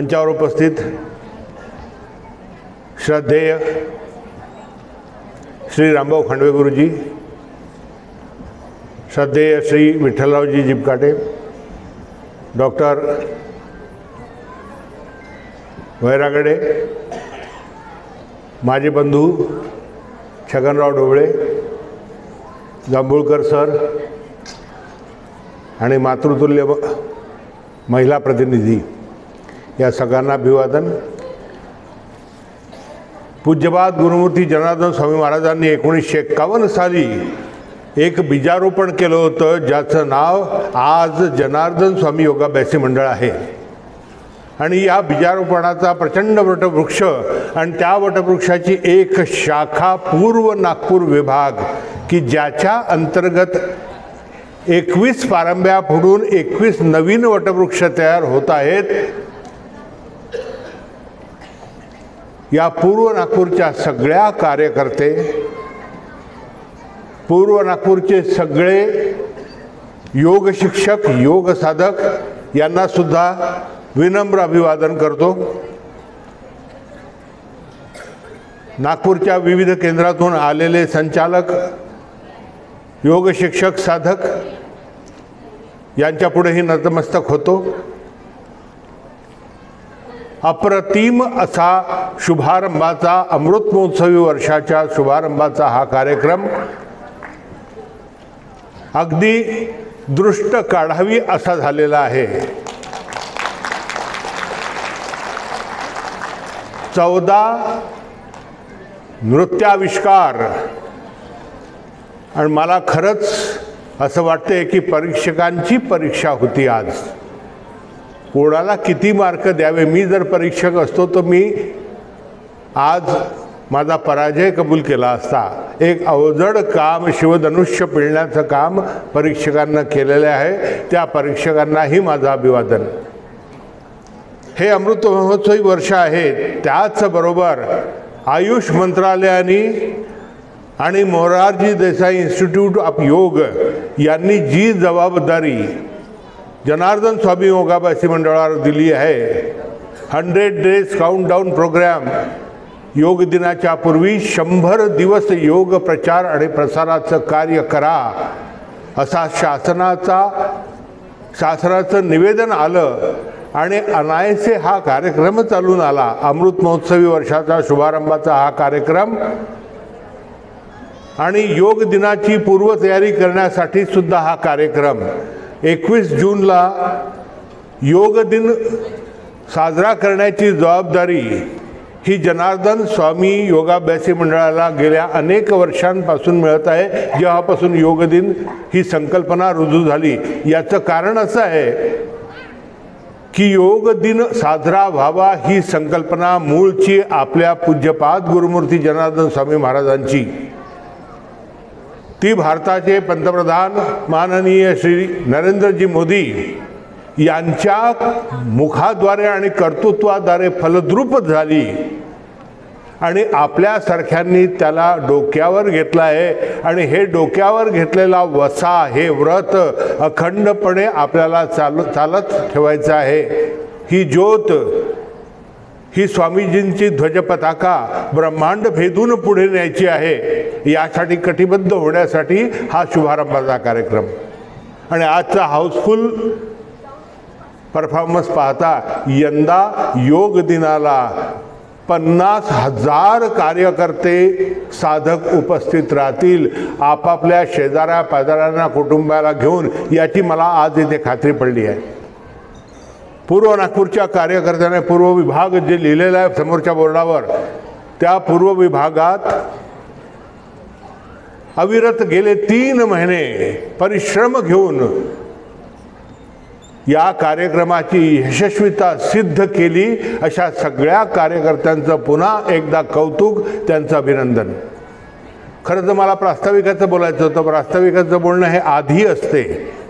मंचावर उपस्थित श्रद्धेय श्री रामभाऊ खांडवे गुरुजी, श्रद्धेय श्री विठ्ठलरावजी जिबकाटे, डॉक्टर वैरागडे, माझे बंधू छगनराव ढोबळे, जांभूळकर सर आणि मातृतुल्य महिला प्रतिनिधी, या सगळ्यांना अभिवादन। पूज्यपाद गुरुमूर्ती जनार्दन स्वामी महाराजांनी 1951 साली एक बीजारोपण केलं होतं, ज्याचं नाव आज जनार्दन स्वामी योगाभ्यासी मंडळ आहे। आणि या बीजारोपणाचा प्रचंड वटवृक्ष आणि त्या वटवृक्षाची एक शाखा पूर्व नागपूर विभाग, की ज्याच्या अंतर्गत 21 पारंब्या फोडून 21 नवीन वटवृक्ष तयार होत आहेत। या पूर्व नागपूरच्या सगळ्या कार्यकर्ते, पूर्व नागपूरचे सगळे योग शिक्षक, योग साधक यांना सुद्धा विनम्र अभिवादन करतो। नागपूरच्या विविध केंद्रातून आलेले संचालक, योग शिक्षक, साधक यांच्या पुढेही नतमस्तक होतो। अप्रतिम असा शुभारंभाचा, अमृत महोत्सवी वर्षाच्या शुभारंभाचा हा कार्यक्रम अगदी दृष्ट काढावी असा झालेला आहे। 14 नृत्याविष्कार, आणि मला खरंच असं वाटतंय की परीक्षकांची परीक्षा होती आज। कोणाला किती मार्क द्यावे, मी जर परीक्षक असतो तर मी आज माझा पराजय कबूल केला असता। एक अवजड काम, शिवधनुष्य पिळण्याचं काम परीक्षकांना केलेले आहे, त्या परीक्षकांनाही माझं अभिवादन। हे अमृत महोत्सवी वर्ष आहे, त्याचबरोबर आयुष मंत्रालयाने आणि मोरारजी देसाई इन्स्टिट्यूट ऑफ योग यांनी जी जबाबदारी जनार्दन स्वामी योगाभ्यासी मंडळावर दिली आहे, 100 डेज काउंटडाऊन प्रोग्राम, योग दिनाच्या पूर्वी 100 दिवस योग प्रचार आणि प्रसाराचं कार्य करा, असा शासनाचं निवेदन आलं आणि अनायसे हा कार्यक्रम चालून आला। अमृत महोत्सवी वर्षाचा शुभारंभाचा हा कार्यक्रम आणि योग दिनाची पूर्वतयारी करण्यासाठी सुद्धा हा कार्यक्रम 21 जूनला योग दिन साजरा करण्याची जबाबदारी ही जनार्दन स्वामी योगाभ्यासी मंडळाला गेल्या अनेक वर्षांपासून मिळत आहे, जेव्हापासून योग दिन ही संकल्पना रुजू झाली। याचं कारण असं आहे की योग दिन साजरा व्हावा ही संकल्पना मूळची आपल्या पूज्यपाद गुरुमूर्ती जनार्दन स्वामी महाराजांची। ती भारताचे पंतप्रधान माननीय श्री नरेंद्रजी मोदी यांच्या मुखाद्वारे आणि कर्तृत्वाद्वारे फलद्रूप झाली आणि आपल्यासारख्यांनी त्याला डोक्यावर घेतला आहे। आणि हे डोक्यावर घेतलेला वसा, हे व्रत अखंडपणे आपल्याला चालत ठेवायचं आहे। ही ज्योत, ही स्वामीजींची ध्वजपताका ब्रह्मांड भेदून पुढे न्यायची आहे। यासाठी कटिबद्ध होण्यासाठी हा शुभारंभाचा कार्यक्रम आणि आजचा हाऊसफुल परफॉर्मन्स पाहता यंदा योग दिनाला 50,000 कार्यकर्ते, साधक उपस्थित राहतील, आपापल्या शेजाऱ्या पाजाऱ्यांना, कुटुंबाला घेऊन, याची मला आज इथे खात्री पडली आहे। पूर्व नागपूरच्या कार्यकर्त्याने पूर्व विभाग जे लिहिलेलं आहे समोरच्या बोर्डावर, त्या पूर्व विभागात अविरत गेले 3 महिने परिश्रम घेऊन या कार्यक्रमाची यशस्वीता सिद्ध केली। अशा सगळ्या कार्यकर्त्यांचं पुन्हा एकदा कौतुक, त्यांचं अभिनंदन। खरं तर मला प्रास्ताविकाचं बोलायचं होतं, प्रास्ताविकाचं बोलणं हे आधी असते,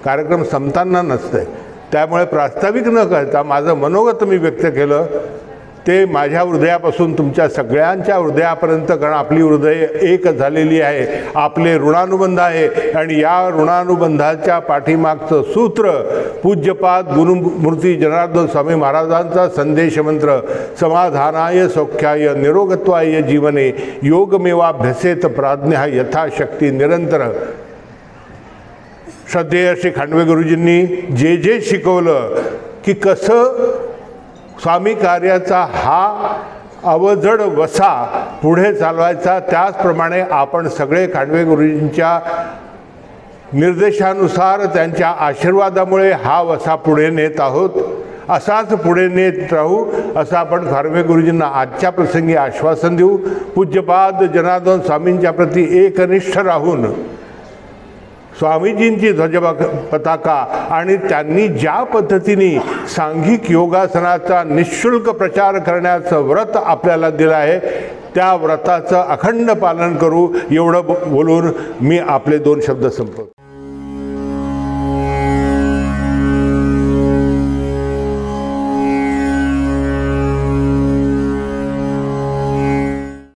कार्यक्रम संपताना नसते, त्यामुळे प्रास्ताविक न करता माझं मनोगत मी व्यक्त केलं ते माझ्या हृदयापासून तुमच्या सगळ्यांच्या हृदयापर्यंत, कारण आपली हृदय एक झालेली आहे, आपले ऋणानुबंध आहे. आणि या ऋणानुबंधाच्या पाठीमागचं सूत्र पूज्यपाद गुरुमूर्ती जनार्दन स्वामी महाराजांचा संदेश मंत्र, समाधानाय सौख्याय निरोगत्वाय जीवने योगमेवाभ्यसेत प्राज्ञा यथाशक्ती निरंतर. श्रद्धेय श्री खांडवे गुरुजींनी जे जे शिकवलं की कसं स्वामी कार्याचा हा अवजड वसा पुढे चालवायचा, त्याचप्रमाणे आपण सगळे खांडवे गुरुजींच्या निर्देशानुसार, त्यांच्या आशीर्वादामुळे हा वसा पुढे नेत आहोत. असाच पुढे नेत राहू असं आपण खांडवे गुरुजींना आजच्या प्रसंगी आश्वासन देऊ. पूज्यपाद जनार्दन स्वामींच्या प्रती एकनिष्ठ राहून स्वामीजींची ध्वज पताका आणि त्यांनी ज्या पद्धतीने सांघिक योगासनाचा निःशुल्क प्रचार करण्याचं व्रत आपल्याला दिलं आहे, त्या व्रताचं अखंड पालन करू. एवढं बोलून मी आपले 2 शब्द संपवतो.